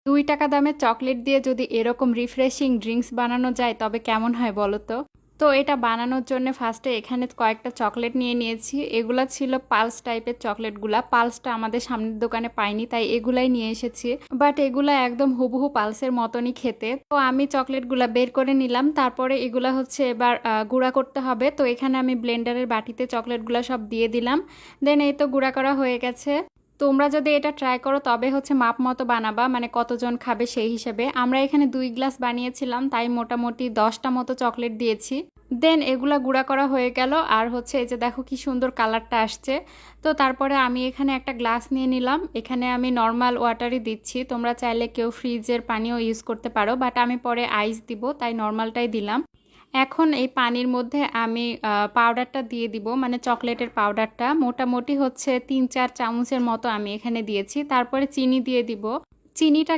৳2 দামের চকলেট দিয়ে যদি এরকম রিফ্রেশিং ড্রিঙ্কস বানানো যায় তবে কেমন হয় বলো তো? তো এটা বানানোর জন্য ফার্স্টে এখানে কয়েকটা চকলেট নিয়ে নিয়েছি। এগুলা ছিল পালস টাইপের চকলেটগুলা। পালসটা আমাদের সামনের দোকানে পাইনি, তাই এগুলাই নিয়ে এসেছি। বাট এগুলা একদম হুবহু পালসের মতনই খেতে। তো আমি চকলেটগুলা বের করে নিলাম। তারপরে এগুলা হচ্ছে এবার গুঁড়া করতে হবে। তো এখানে আমি ব্লেন্ডারের বাটিতে চকলেটগুলা সব দিয়ে দিলাম। দেন এই তো গুঁড়া করা হয়ে গেছে। তোমরা যদি এটা ট্রাই করো তবে হচ্ছে মাপ মতো বানাবা, মানে কতজন খাবে সেই হিসেবে। আমরা এখানে 2 গ্লাস বানিয়েছিলাম, তাই মোটামুটি 10টা মতো চকলেট দিয়েছি। দেন এগুলা গুঁড়া করা হয়ে গেল। আর হচ্ছে এই যে দেখো কি সুন্দর কালারটা আসছে। তো তারপরে আমি এখানে একটা গ্লাস নিয়ে নিলাম। এখানে আমি নর্মাল ওয়াটারই দিচ্ছি, তোমরা চাইলে কেউ ফ্রিজের পানিও ইউজ করতে পারো, বাট আমি পরে আইস দিব তাই নর্মালটাই দিলাম। এখন এই পানির মধ্যে আমি পাউডারটা দিয়ে দিব, মানে চকলেটের পাউডারটা মোটামুটি হচ্ছে 3-4 চামচের মতো আমি এখানে দিয়েছি। তারপরে চিনি দিয়ে দিব। চিনিটা